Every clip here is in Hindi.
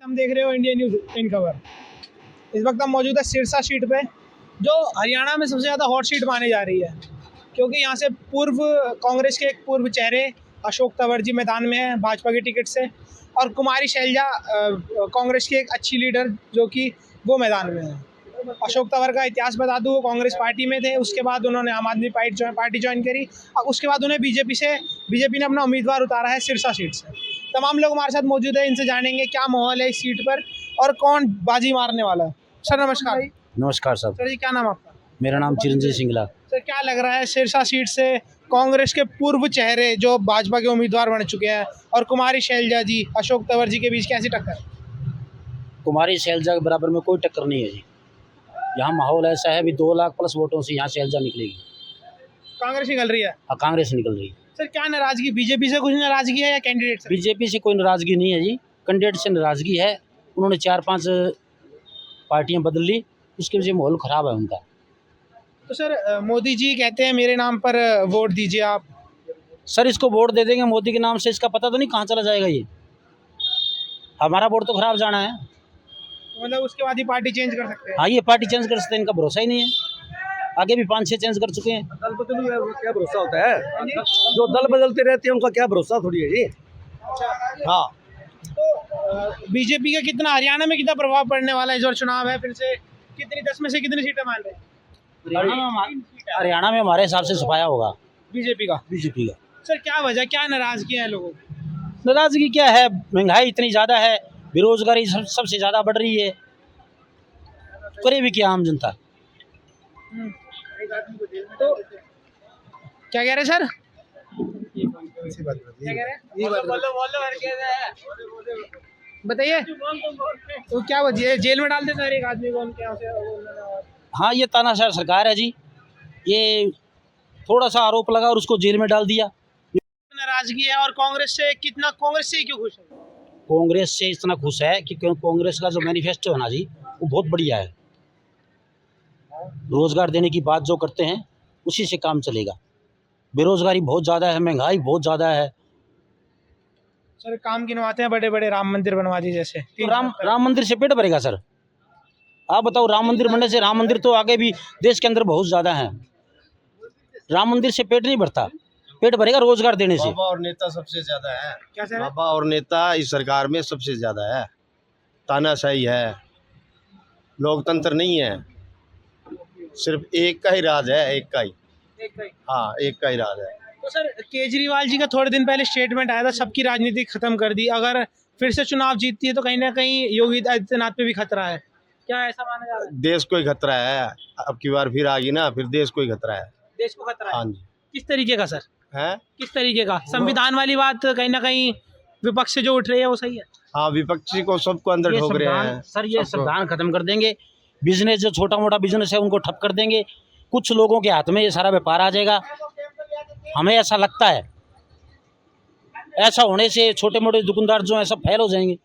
हम देख रहे हो इंडिया न्यूज़ इन खबर। इस वक्त हम मौजूद है सिरसा सीट पे, जो हरियाणा में सबसे ज़्यादा हॉट सीट मानी जा रही है, क्योंकि यहाँ से पूर्व कांग्रेस के एक पूर्व चेहरे अशोक तंवर जी मैदान में है भाजपा की टिकट से, और कुमारी शैलजा कांग्रेस की एक अच्छी लीडर जो कि वो मैदान में है। अशोक तंवर का इतिहास बता दूँ, वो कांग्रेस पार्टी में थे, उसके बाद उन्होंने आम आदमी पार्टी ज्वाइन करी और उसके बाद उन्हें बीजेपी ने अपना उम्मीदवार उतारा है सिरसा सीट से। तमाम लोग हमारे साथ मौजूद है, इनसे जानेंगे क्या माहौल है इस सीट पर और कौन बाजी मारने वाला है। सर नमस्कार। नमस्कार सर। सर जी क्या नाम आपका? मेरा नाम चिरंजीव सिंगला। सर क्या लग रहा है सिरसा सीट से कांग्रेस के पूर्व चेहरे जो भाजपा के उम्मीदवार बन चुके हैं और कुमारी शैलजा जी अशोक तंवर जी के बीच कैसी टक्कर? कुमारी शैलजा के बराबर में कोई टक्कर नहीं है जी। यहाँ माहौल ऐसा है, अभी 2 लाख प्लस वोटों से यहाँ शैलजा निकलेगी। कांग्रेस निकल रही है? हाँ, कांग्रेस निकल रही है। सर क्या नाराजगी, बीजेपी से कुछ नाराजगी है या कैंडिडेट से? बीजेपी से कोई नाराजगी नहीं है जी, कैंडिडेट से नाराजगी है। उन्होंने 4-5 पार्टियां बदल ली, उसकी वजह से माहौल खराब है उनका। तो सर मोदी जी कहते हैं मेरे नाम पर वोट दीजिए आप। सर इसको वोट दे देंगे मोदी के नाम से, इसका पता तो नहीं कहाँ चला जाएगा ये। हमारा वोट तो खराब जाना है। मतलब उसके बाद ही पार्टी चेंज कर सकते हैं? हाँ, ये पार्टी चेंज कर सकते हैं, इनका भरोसा ही नहीं है। आगे भी 5-6 चेंज कर चुके हैं। दल बदल क्या भरोसा होता है? जो दल बदलते रहते हैं उनका क्या भरोसा थोड़ी है जी। हाँ, तो बीजेपी का कितना हरियाणा में कितना प्रभाव पड़ने वाला है इस बार चुनाव है फिर से? कितनी 10 में से कितनी सीटें मान रहे हैं? हरियाणा में हमारे हिसाब से सफाया होगा बीजेपी का। बीजेपी का। सर क्या वजह, क्या नाराजगी है लोगों की? नाराजगी क्या है, महंगाई इतनी ज़्यादा है, बेरोजगारी सबसे ज़्यादा बढ़ रही है, करे भी क्या आम जनता। तो क्या कह रहे हैं सर? क्या कह रहे हैं? बताइए। तो क्या वजह है, जेल में डाल देते हैं एक आदमी को उनके यहाँ से? हाँ, ये तानाशाह सरकार है जी। ये थोड़ा सा आरोप लगा और उसको जेल में डाल दिया। नाराजगी है और कांग्रेस से कितना, कांग्रेस से क्यों खुश है? कांग्रेस से इतना खुश है कि कांग्रेस का जो मैनिफेस्टो है ना जी, वो बहुत बढ़िया है। रोजगार देने की बात जो करते हैं उसी से काम चलेगा। बेरोजगारी बहुत ज़्यादा है, महंगाई बहुत ज़्यादा है। सर काम गिनवाते हैं बड़े बड़े, राम मंदिर बनवा दी जैसे। तो राम मंदिर से पेट भरेगा सर? आप बताओ, राम मंदिर बनने से, राम मंदिर तो आगे भी देश के अंदर बहुत ज़्यादा है, राम मंदिर से पेट नहीं भरता। पेट भरेगा रोजगार देने से। बाबा और नेता सबसे ज्यादा है। क्या सर? बाबा और नेता इस सरकार में सबसे ज्यादा है। तानाशाही है, लोकतंत्र नहीं है, सिर्फ एक का ही राज है, एक का ही। हाँ, एक का ही राज है। तो सर केजरीवाल जी का थोड़े दिन पहले स्टेटमेंट आया था, सबकी राजनीति खत्म कर दी, अगर फिर से चुनाव जीतती है तो कहीं ना कहीं योगी आदित्यनाथ पे भी खतरा है, क्या ऐसा माना जा रहा है? देश को ही खतरा है। अब की बार फिर आ गई ना, फिर देश को ही खतरा है। देश को खतरा है? हाँ जी। किस तरीके का सर? है, किस तरीके का? संविधान वाली बात कहीं ना कहीं विपक्ष से जो उठ रही है वो सही है? हाँ, विपक्षी को सबको अंदर ये ठोक रहे संविधान हैं सर, ये सबको। संविधान खत्म कर देंगे। बिजनेस जो छोटा मोटा बिजनेस है उनको ठप कर देंगे। कुछ लोगों के हाथ में ये सारा व्यापार आ जाएगा, हमें ऐसा लगता है। ऐसा होने से छोटे मोटे दुकानदार जो है सब फेल हो जाएंगे।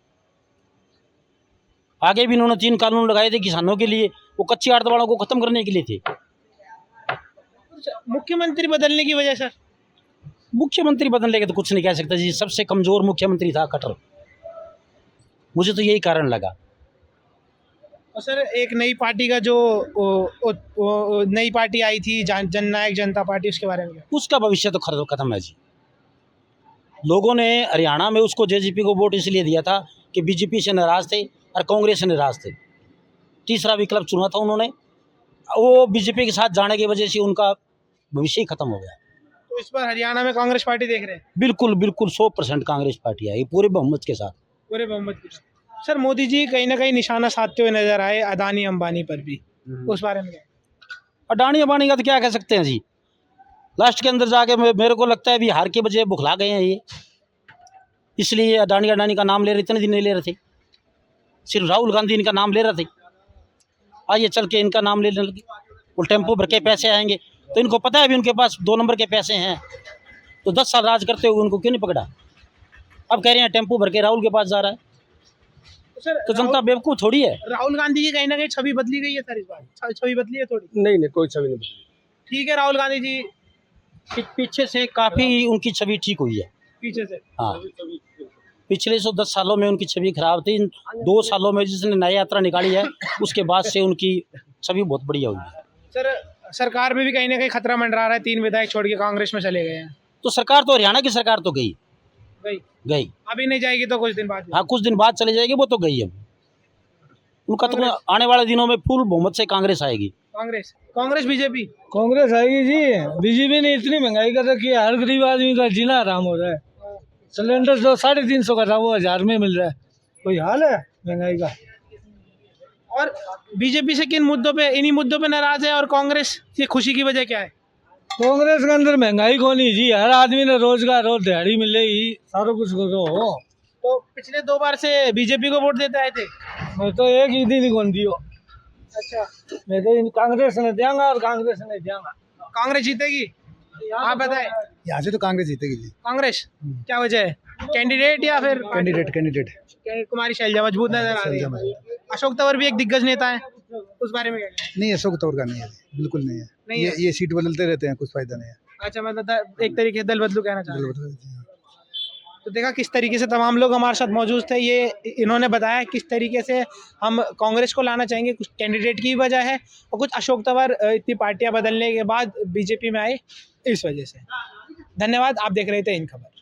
आगे भी इन्होंने 3 कानून लगाए थे किसानों के लिए, वो कच्ची आड़त वालों को खत्म करने के लिए थे। मुख्यमंत्री बदलने की वजह सर? मुख्यमंत्री बदलने के तो कुछ नहीं कह सकता जी, सबसे कमजोर मुख्यमंत्री था कटर। मुझे तो यही कारण लगा। और सर एक नई पार्टी का जो नई पार्टी आई थी जननायक जनता पार्टी, उसके बारे में क्या? उसका भविष्य तो खत्म है जी। लोगों ने हरियाणा में उसको जेजेपी को वोट इसलिए दिया था कि बीजेपी से नाराज थे और कांग्रेस से नाराज थे। तीसरा विकल्प चुना था उन्होंने, वो बीजेपी के साथ जाने की वजह से उनका भविष्य ही खत्म हो गया। तो इस बार हरियाणा में कांग्रेस पार्टी देख रहे हैं? बिल्कुल बिल्कुल 100% कांग्रेस पार्टी आई पूरे बहुमत के साथ। पूरे बहुमत के साथ। सर मोदी जी कहीं ना कहीं निशाना साधते हुए नजर आए अदानी अंबानी पर भी, उस बारे में क्या? अडानी अंबानी का तो क्या कह सकते हैं जी, लास्ट के अंदर जाके मेरे को लगता है भी हार के बजाय बुखला गए हैं ये, इसलिए अडानी का नाम ले रहे। इतने दिन नहीं ले रहे थे, सिर्फ राहुल गांधी इनका नाम ले रहे थे, आइए चल के इनका नाम लेने लगे। वो टेम्पो भर के पैसे आएंगे, तो इनको पता है भी उनके पास 2 नंबर के पैसे हैं, तो 10 साल राज करते हुए उनको क्यों नहीं पकड़ा। अब कह रहे हैं टेम्पो भर के राहुल के पास जा रहा है, तो जनता बेवकूफ़ थोड़ी है। राहुल गांधी की कहीं ना कहीं छवि बदली गई है सर, इस बार छवि बदली है थोड़ी? नहीं कोई छवि नहीं बदली। ठीक है, राहुल गांधी जी पीछे से काफ़ी उनकी छवि ठीक हुई है। पीछे से? हाँ, पिछले 110 सालों में उनकी छवि खराब थी। इन 2 सालों में जिसने नई यात्रा निकाली है उसके बाद से उनकी छवि बहुत बढ़िया हुई है। सर सरकार में भी कहीं ना कहीं खतरा मंडरा रहा है, 3 विधायक छोड़ के कांग्रेस में चले गए हैं। तो सरकार तो हरियाणा की सरकार तो गई गई अभी नहीं जाएगी तो कुछ दिन बाद हाँ, कुछ दिन बाद चले जाएगी, वो तो गई अब। उनका तो आने वाले दिनों में फुल बहुमत से कांग्रेस आएगी। कांग्रेस बीजेपी कांग्रेस आएगी जी। बीजेपी ने इतनी महंगाई कर रखी है, हर गरीब आदमी का जीना आराम हो रहा है। सिलेंडर जो 350 का था वो 1000 में मिल रहा है। कोई हाल है महंगाई का। और बीजेपी से किन मुद्दों पे, इन्हीं मुद्दों पे नाराज है, और कांग्रेस की खुशी की वजह क्या है? कांग्रेस के अंदर महंगाई कोनी जी, हर आदमी ने रोजगार और दिहाड़ी मिलेगी, सारा कुछ करो। तो पिछले 2 बार से बीजेपी को वोट देते आए थे। मैं तो एक ही दिन कौन दियो। अच्छा, मैं तो कांग्रेस ने देंगा और कांग्रेस ने देंगा। कांग्रेस जीतेगी? आप बताएं। यहाँ से तो कांग्रेस जीतेगी जी। कांग्रेस क्या वजह है? कैंडिडेट या फिर कैंडिडेट कुमारी शैलजा मजबूत नजर आ रही है। अशोक तंवर भी एक दिग्गज नेता है, उस बारे में क्या कहना है? नहीं, अशोक तौर का नहीं है, बिल्कुल नहीं है। नहीं है। ये सीट बदलते रहते हैं, कुछ फायदा नहीं है। अच्छा, मतलब एक तरीके से दल बदलू कहना चाह रहे हैं। तो देखा किस तरीके से तमाम लोग हमारे साथ मौजूद थे। ये इन्होंने बताया किस तरीके से हम कांग्रेस को लाना चाहेंगे। कुछ कैंडिडेट की वजह है और कुछ अशोक तंवर इतनी पार्टियां बदलने के बाद बीजेपी में आए, इस वजह से। धन्यवाद। आप देख रहे थे इन खबर।